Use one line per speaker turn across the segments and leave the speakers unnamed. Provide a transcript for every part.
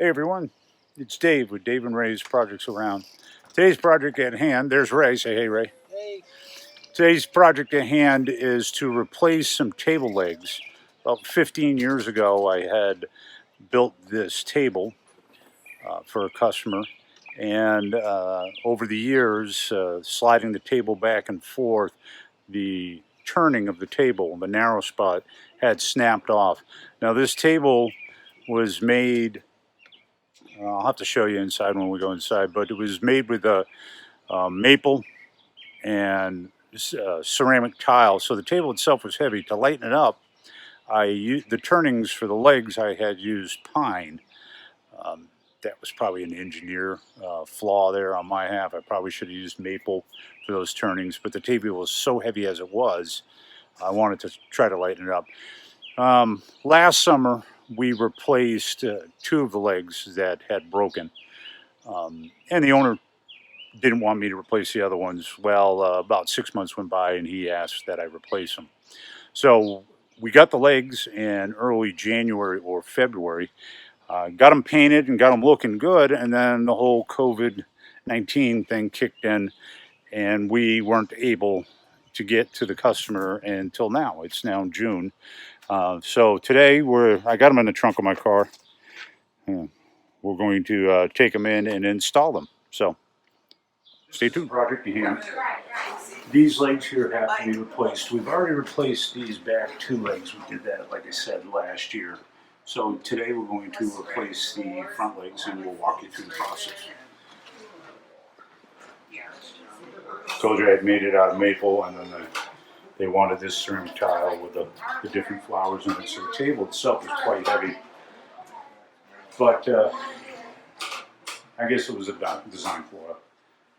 Hey everyone, it's Dave with Dave and Ray's Projects Around. Today's project at hand, there's Ray, say hey Ray.
Hey.
Today's project at hand is to replace some table legs. About 15 years ago I had built this table for a customer, and over the years sliding the table back and forth, the turning of the table, the narrow spot, had snapped off. Now this table was made, I'll have to show you inside when we go inside, but it was made with a maple and ceramic tile, so the table itself was heavy. To lighten it up, I used the turnings for the legs. I had used pine. That was probably an engineer flaw there on my half. I probably should have used maple for those turnings, but the table was so heavy as it was, I wanted to try to lighten it up. Last summer, we replaced two of the legs that had broken, and the owner didn't want me to replace the other ones. Well, about 6 months went by, and he asked that I replace them. So we got the legs in early January or February, got them painted and got them looking good, and then the whole COVID-19 thing kicked in, and we weren't able to get to the customer until now. It's now June. So today I got them in the trunk of my car. We're going to take them in and install them. So stay tuned. Project at hand. These legs here have to be replaced. We've already replaced these back two legs. We did that, like I said, last year. So today we're going to replace the front legs, and we'll walk you through the process. Told you I had made it out of maple, and then they wanted this ceramic tile with the different flowers in it. So the table itself is quite heavy. But I guess it was a design flaw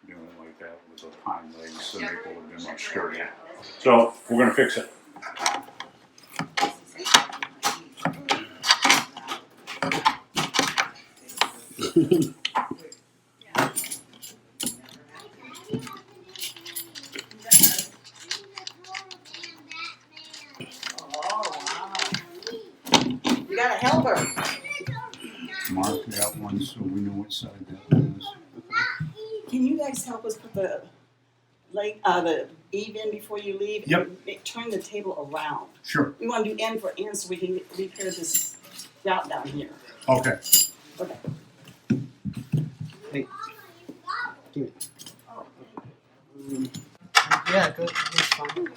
doing it like that with the pine legs. The maple would have been much sturdier. So we're going to fix it.
You got a helper.
Mark that one so we know which side that is.
Can you guys help us put the eve in before you leave?
Yep.
And turn the table around.
Sure.
We want to do end for end so we can repair this route down here.
Okay.
Okay.
Wait. Give it. Yeah, go. It's fine.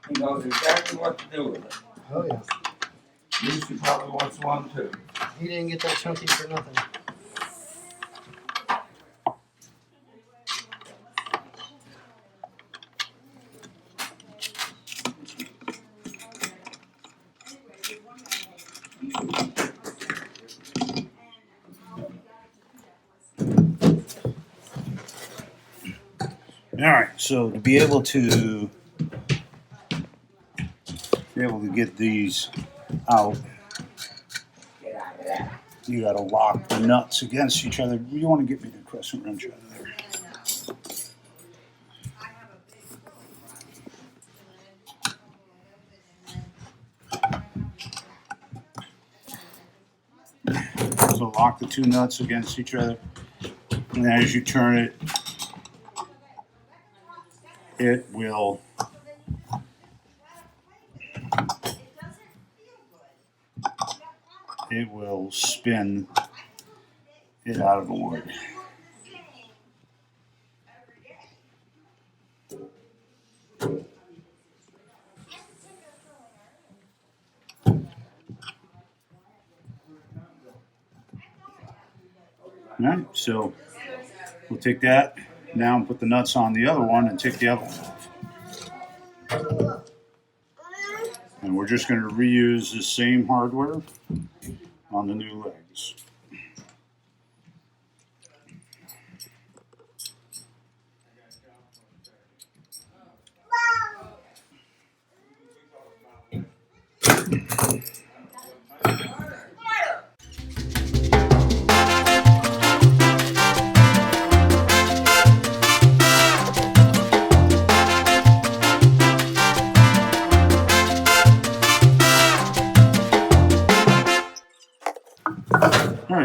He knows exactly what to do with it.
Oh yeah.
Lucy probably wants one too.
He didn't get that chunky for nothing.
All right. So to be able to get these out, you got to lock the nuts against each other. You want to get me the crescent wrench out of there. So lock the two nuts against each other, and as you turn it, it will spin it out of the wood. All right, so we'll take that now and put the nuts on the other one and take the other one off. And we're just going to reuse the same hardware on the new legs.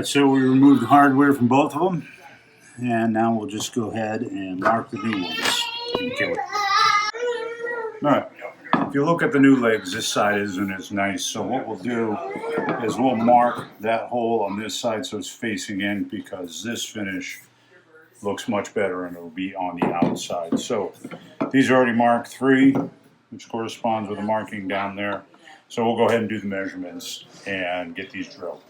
right, so we removed the hardware from both of them, and now we'll just go ahead and mark the new ones. Okay. All right, if you look at the new legs, this side isn't as nice, so what we'll do is we'll mark that hole on this side so it's facing in, because this finish looks much better and it'll be on the outside. So these are already marked 3, which corresponds with the marking down there. So we'll go ahead and do the measurements and get these drilled.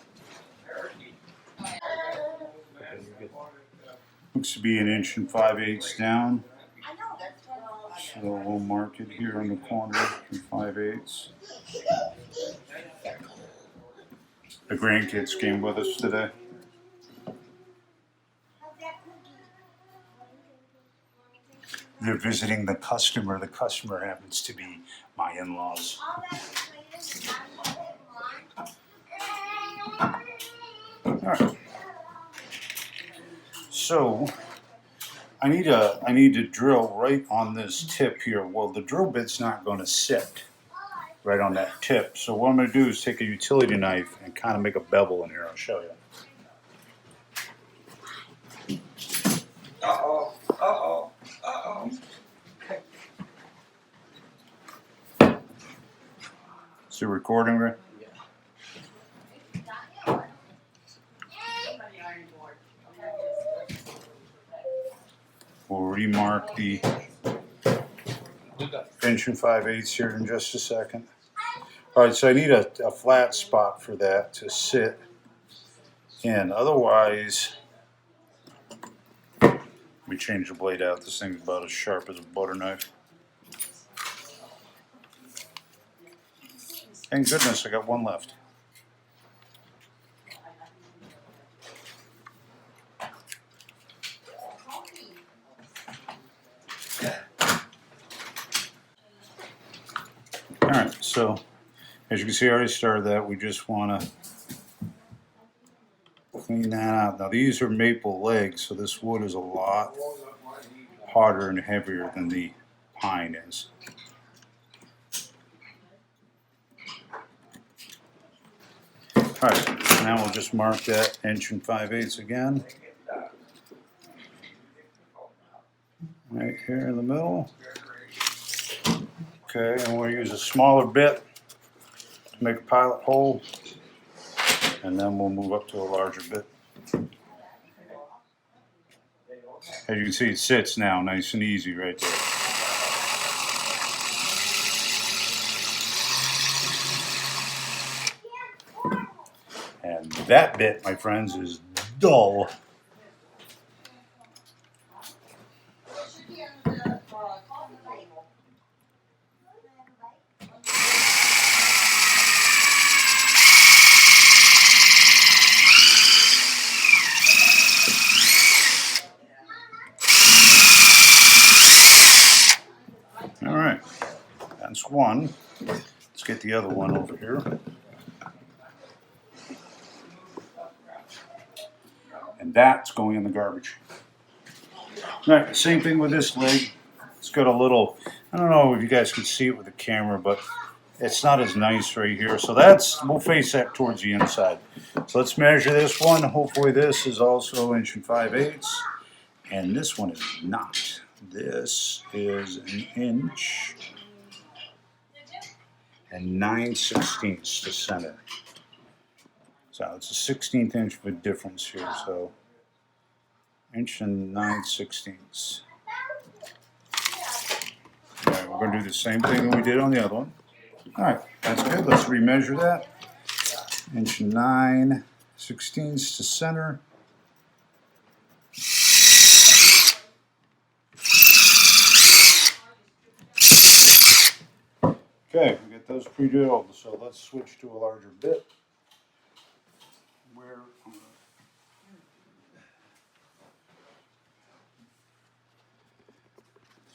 Looks to be 1 5/8 down. So we'll mark it here on the corner, 5/8. The grandkids came with us today. They're visiting the customer. The customer happens to be my in-laws. All right. So I need to drill right on this tip here. Well, the drill bit's not going to sit right on that tip. So what I'm going to do is take a utility knife and kind of make a bevel in here. I'll show you.
Uh-oh, uh-oh, uh-oh.
Is it recording, Rick? We'll remark the 1 5/8 here in just a second. All right, so I need a flat spot for that to sit in. Otherwise, we change the blade out. This thing's about as sharp as a butter knife. Thank goodness I got one left. All right, so as you can see, I already started that. We just want to clean that out. Now these are maple legs, so this wood is a lot harder and heavier than the pine is. All right, so now we'll just mark that 1 5/8 again. Right here in the middle. Okay, and we'll use a smaller bit to make a pilot hole, and then we'll move up to a larger bit. As you can see, it sits now nice and easy right there. And that bit, my friends, is dull. All right, that's one. Let's get the other one over here. And that's going in the garbage. All right, same thing with this leg. It's got a little, I don't know if you guys can see it with the camera, but it's not as nice right here. So we'll face that towards the inside. So let's measure this one. Hopefully this is also 1 5/8. And this one is not. This is 1 9/16 to center. So it's a 1/16 inch of a difference here. So 1 9/16. All right, we're going to do the same thing that we did on the other one. All right, that's good. Let's remeasure that. 1 9/16 to center. Okay, we get those pre-drilled, so let's switch to a larger bit.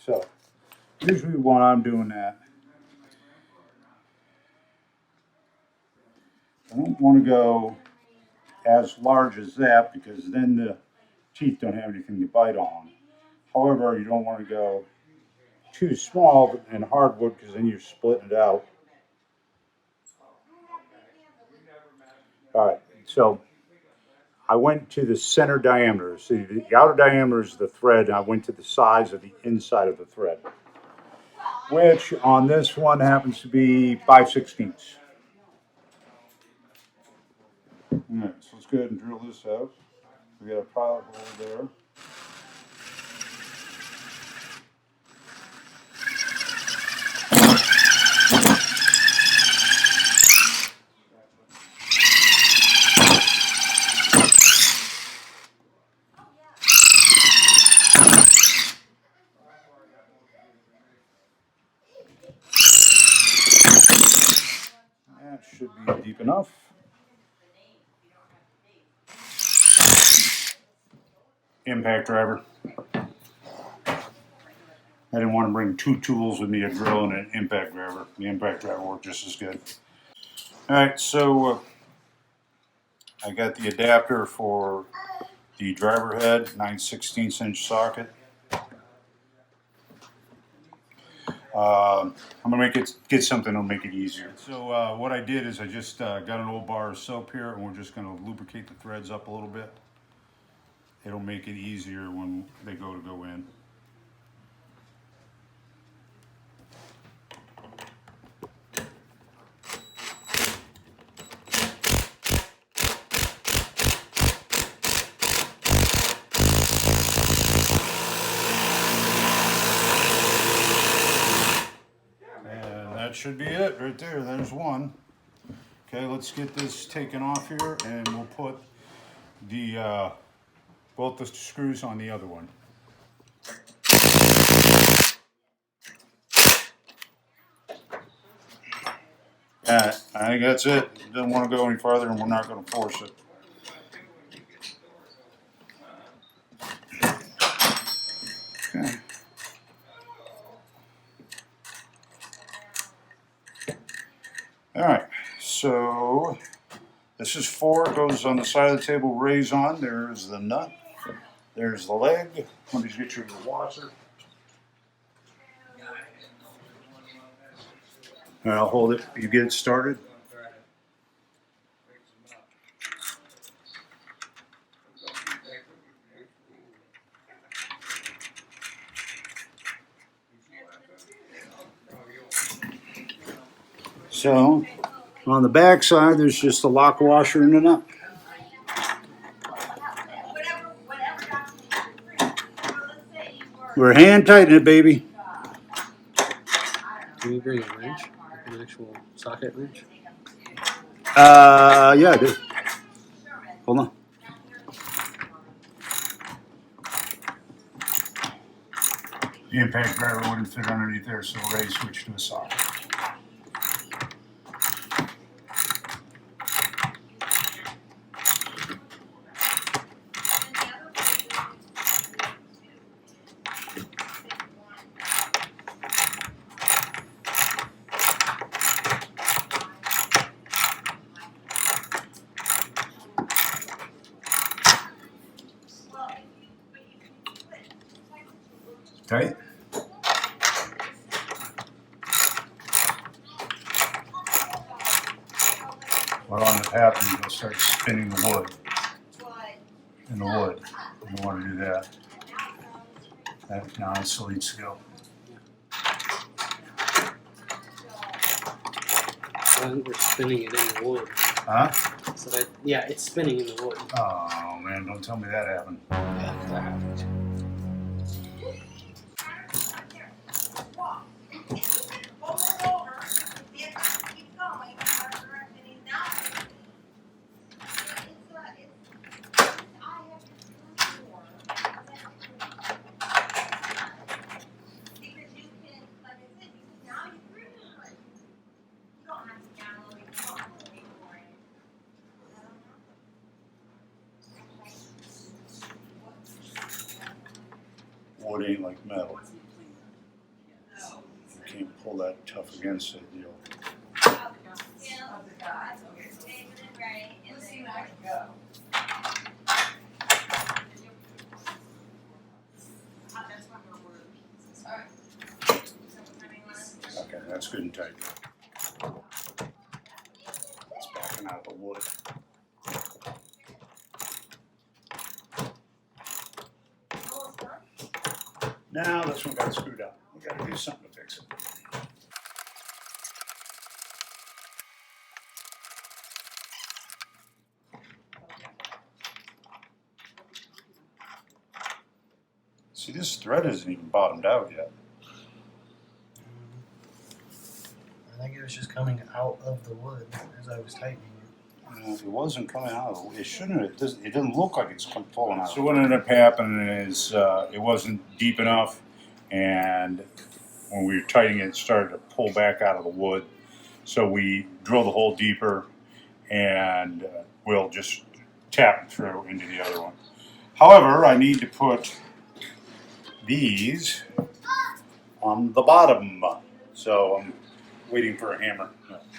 So, usually when I'm doing that, I don't want to go as large as that, because then the teeth don't have anything to bite on. However, you don't want to go too small and hardwood, because then you're splitting it out. All right, so I went to the center diameter. See, the outer diameter is the thread, and I went to the size of the inside of the thread, which on this one happens to be 5/16. All right, so let's go ahead and drill this out. We got a pilot hole there. That should be deep enough. Impact driver. I didn't want to bring two tools with me, a drill and an impact driver. The impact driver worked just as good. All right, so I got the adapter for the driver head, 9/16" socket. I'm gonna get something that'll make it easier. So what I did is I just got an old bar of soap here, and we're just gonna lubricate the threads up a little bit. It'll make it easier when they go in. That should be it right there. There's one. Okay, let's get this taken off here, and we'll put the both the screws on the other one. I think that's it. Doesn't want to go any farther, and we're not going to force it. Okay. All right, so this is 4, goes on the side of the table, raise on. There's the nut. There's the leg. Let me get you the washer. And I'll hold it. You get it started. So on the back side, there's just a lock washer and a nut. We're hand tightening it, baby.
Can you bring a wrench? Like an actual socket wrench?
Yeah, I do. Hold on. The impact driver wouldn't fit underneath there, so Ray switched to a socket. Tight. What on the happen, you'll start spinning the wood. In the wood. You don't want to do that. That now it's the lead skill.
I think we're spinning it in the wood.
Huh?
So that, yeah, it's spinning in the wood.
Oh man, don't tell me that happened.
Yeah, that happens.
Wood ain't like metal. You can't pull that tough against it. You'll okay, that's good and tight. It's backing out the wood. Now this one got screwed up. We got to do something to fix it. See, this thread isn't even bottomed out yet.
I think it was just coming out of the wood as I was tightening it.
It wasn't coming out. It shouldn't. It doesn't look like it's falling out.
So what ended up happening is it wasn't deep enough, and when we were tightening it, it started to pull back out of the wood. So we drilled the hole deeper, and we'll just tap it through into the other one. However, I need to put these on the bottom, so I'm waiting for a hammer,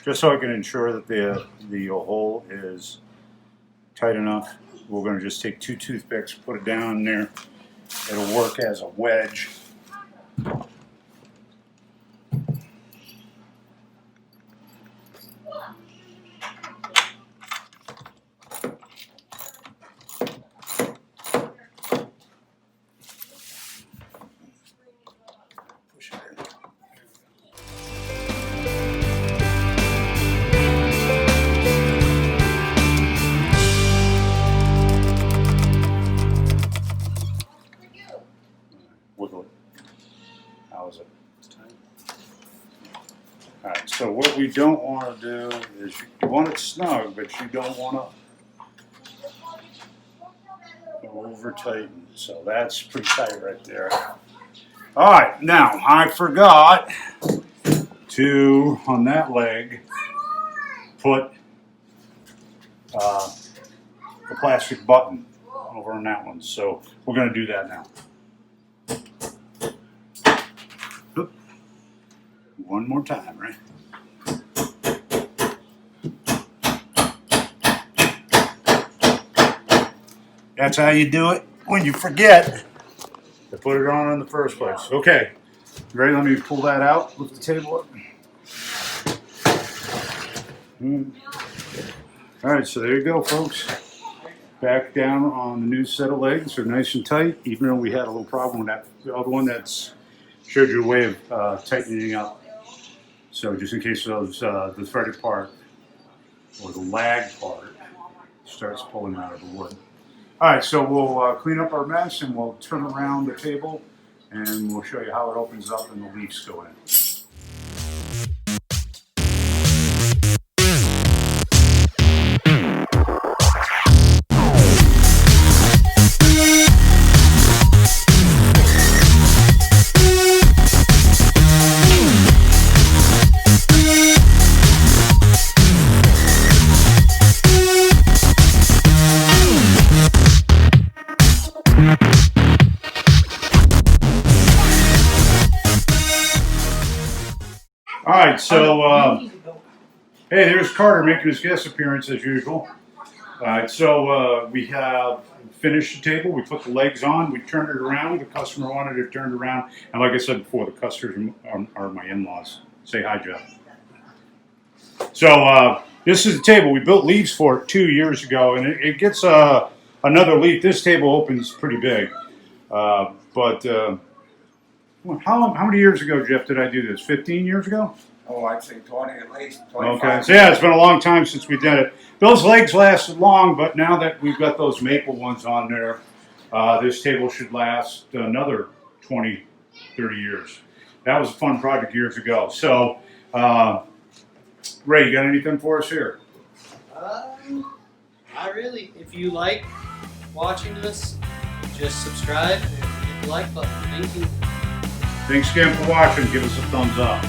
just so I can ensure that the hole is tight enough. We're going to just take 2 toothpicks, put it down there. It'll work as a wedge. Push it in. Wiggle it. How is it? Alright, so what we don't want to do is you want it snug, but you don't want to over tighten. So that's pretty tight right there. Alright, now I forgot to, on that leg, put the plastic button over on that one. So we're going to do that now. One more time, right? That's how you do it when you forget to put it on in the first place. Okay, you ready? Let me pull that out, lift the table up. All right, so there you go, folks. Back down on the new set of legs. They're nice and tight, even though we had a little problem with that the other one that's showed you a way of tightening up. So just in case those the threaded part or the lag part starts pulling out of the wood. All right, so we'll clean up our mess and we'll turn around the table and we'll show you how it opens up and the leaves go in. All right, so hey, there's Carter making his guest appearance as usual. All right, so we have finished the table. We put the legs on. We turned it around. The customer wanted it turned around, and like I said before, the customers are my in-laws. Say hi, Jeff. So this is the table. We built leaves for it 2 years ago, and it gets another leaf. This table opens pretty big, but. How many years ago, Jeff, did I do this? 15 years ago?
Oh, I'd say 20 at least. 25.
Okay. So yeah, it's been a long time since we did it. Those legs lasted long, but now that we've got those maple ones on there, this table should last another 20, 30 years. That was a fun project years ago. So, Ray, you got anything for us here?
Not really. If you like watching us, just subscribe and hit the like button. Thank you.
Thanks again for watching. Give us a thumbs up.